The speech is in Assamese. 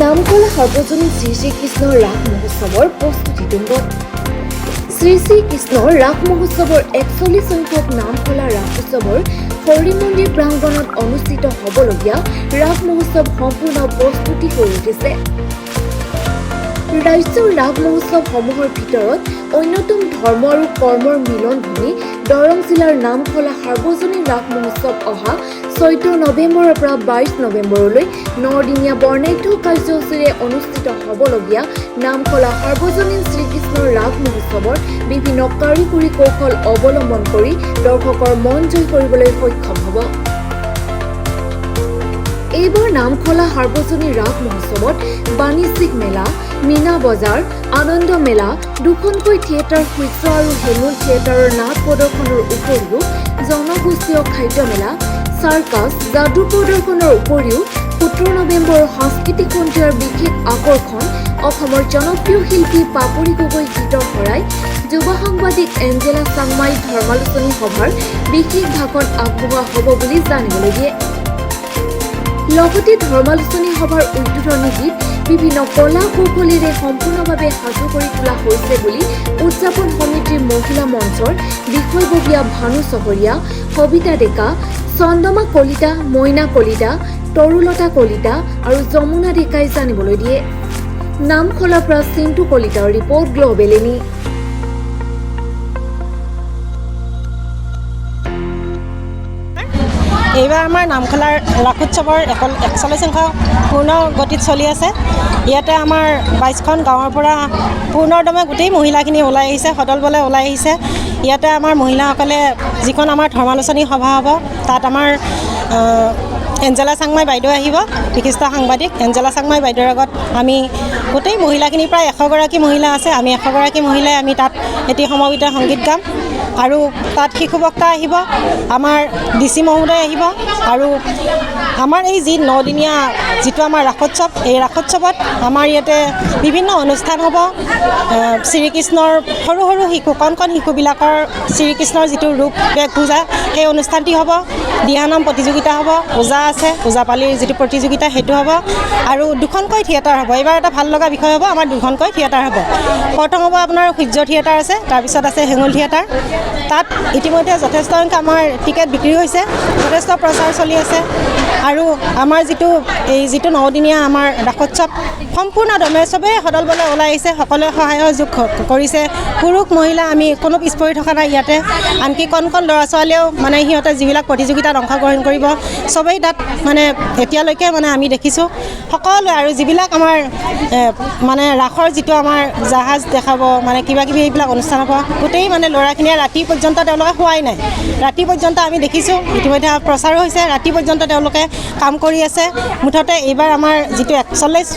নামকলা সাৰ্বজনীন শ্ৰী শ্ৰীকৃষ্ণৰ ৰাস মহোৎসৱৰ প্ৰস্তুতি তুংগত। শ্ৰী শ্ৰীকৃষ্ণৰ ৰাস মহোৎসৱৰ ৪১ সংখ্যক নামকলা ৰাস উৎসৱৰ হৰি মন্দিৰ প্ৰাংগণত অনুষ্ঠিত হ'বলগীয়া ৰাস মহোৎসৱ সম্পূৰ্ণ প্ৰস্তুতি হৈ উঠিছে। ৰাজ্যৰ ৰাস মহোৎসৱসমূহৰ ভিতৰত অন্যতম ধৰ্ম আৰু কৰ্মৰ মিলনভূমি দৰং জিলাৰ নামখলা সাৰ্বজনীন ৰাস মহোৎসৱ অহা ১৪ নৱেম্বৰৰ পৰা ২২ নৱেম্বৰলৈ ৯দিনীয়া বৰ্ণাঢ্য কাৰ্যসূচীৰে অনুষ্ঠিত হ'বলগীয়া নামখলা সাৰ্বজনীন শ্ৰীকৃষ্ণৰ ৰাস মহোৎসৱৰ বিভিন্ন কাৰিকৰী কৌশল অৱলম্বন কৰি দৰ্শকৰ মন জয় কৰিবলৈ সক্ষম হ'ব। এইবাৰ নামখলা সাৰ্বজনীন ৰাস মহোৎসৱত বাণিজ্যিক মেলা, মীনা বজাৰ, আনন্দ মেলা, দুখনকৈ থিয়েটাৰ সূৰ্য আৰু হেমুল থিয়েটাৰৰ নাট প্ৰদৰ্শনৰ উপৰিও জনগোষ্ঠীয় খাদ্য মেলা, চাৰ্কাছ, যাদু প্ৰদৰ্শনৰ উপৰিও ১৭ নৱেম্বৰৰ সাংস্কৃতিক সন্ধিয়াৰ বিশেষ আকৰ্ষণ অসমৰ জনপ্ৰিয় শিল্পী পাপৰি গগৈ গীতৰ শৰাই, যুৱ সাংবাদিক এঞ্জেলা চাংমাই ধৰ্মালোচনী সভাৰ বিশেষ ভাষণ আগবঢ়োৱা হ'ব বুলি জানিবলৈ দিয়ে। লগতে ধৰ্মালোচনী সভাৰ উদ্বোধনী গীত বিভিন্ন কলা কৌশলেৰে সম্পূৰ্ণভাৱে সাজু কৰি তোলা হৈছে বুলি উদযাপন সমিতিৰ মহিলা মঞ্চৰ বিষয়ববীয়া ভানু চহৰীয়া, সবিতা ডেকা, চন্দমা কলিতা, মইনা কলিতা, তৰুলতা কলিতা আৰু যমুনা ডেকাই জানিবলৈ দিয়ে। নামখলাৰ পৰা চিন্তু কলিতাৰ ৰিপৰ্ট গ্ল'বেল এনি। এইবাৰ আমাৰ নামখলাৰ ৰাস উৎসৱৰ ৪১ সংখ্যক পূৰ্ণ গতিত চলি আছে। ইয়াতে আমাৰ ২২খন গাঁৱৰ পৰা পূৰ্ণদমে গোটেই মহিলাখিনি ওলাই আহিছে, সদল বলে ওলাই আহিছে। ইয়াতে আমাৰ মহিলাসকলে যিখন আমাৰ ধৰ্মালোচনী সভা হ'ব, তাত আমাৰ এঞ্জেলা চাংমাই বাইদেউ আহিব, বিশিষ্ট সাংবাদিক এঞ্জেলা চাংমাই বাইদেউৰ আগত আমি গোটেই মহিলাখিনি প্ৰায় ১০০গৰাকী মহিলা আছে, আমি ১০০গৰাকী মহিলাই আমি তাত এটি সমবেত সংগীত গাম। আৰু তাত শিশু বক্তা আহিব, আমাৰ DC মহোদয় আহিব আৰু আমাৰ এই যি ৯দিনীয়া যিটো আমাৰ ৰাসোৎসৱ, এই ৰাসোৎসৱত আমাৰ ইয়াতে বিভিন্ন অনুষ্ঠান হ'ব। শ্ৰীকৃষ্ণৰ সৰু সৰু শিশু, কণ কণ শিশুবিলাকৰ শ্ৰীকৃষ্ণৰ যিটো ৰূপ বেশভূষা, সেই অনুষ্ঠানটি হ'ব। দিহানাম প্ৰতিযোগিতা হ'ব, ওজা আছে, ওজাপালিৰ যিটো প্ৰতিযোগিতা সেইটো হ'ব আৰু দুখনকৈ থিয়েটাৰ হ'ব। এইবাৰ এটা ভাল লগা বিষয় হ'ব, আমাৰ দুখনকৈ থিয়েটাৰ হ'ব। প্ৰথম হ'ব আপোনাৰ সূৰ্য থিয়েটাৰ আছে, তাৰপিছত আছে হেঙুল থিয়েটাৰ। তাত ইতিমধ্যে যথেষ্ট সংখ্যক আমাৰ টিকেট বিক্ৰী হৈছে, যথেষ্ট প্ৰচাৰ চলি আছে আৰু আমাৰ যিটো ৯দিনীয়া আমাৰ ৰাসোৎসৱ সম্পূৰ্ণদমে চবেই সদল বলে ওলাই আহিছে, সকলোৱে সহায় সহযোগ কৰিছে। পুৰুষ মহিলা আমি কোনো পিছ পৰি থকা নাই ইয়াতে। আনকি কণ কণ ল'ৰা ছোৱালীয়েও মানে সিহঁতে যিবিলাক প্ৰতিযোগিতাত অংশগ্ৰহণ কৰিব, চবেই তাত মানে এতিয়ালৈকে মানে আমি দেখিছোঁ সকলোৱে। আৰু যিবিলাক আমাৰ মানে ৰাসৰ যিটো আমাৰ জাহাজ দেখাব, মানে কিবাকিবি এইবিলাক অনুষ্ঠান হ'ব, গোটেই মানে ল'ৰাখিনিয়ে ৰাতি পৰ্যন্ত তেওঁলোকে শুৱাই নাই। ৰাতি পৰ্যন্ত আমি দেখিছোঁ, ইতিমধ্যে প্ৰচাৰো হৈছে, ৰাতি পৰ্যন্ত তেওঁলোকে কাম কৰি আছে। মুঠতে এইবাৰ আমাৰ যিটো ৪১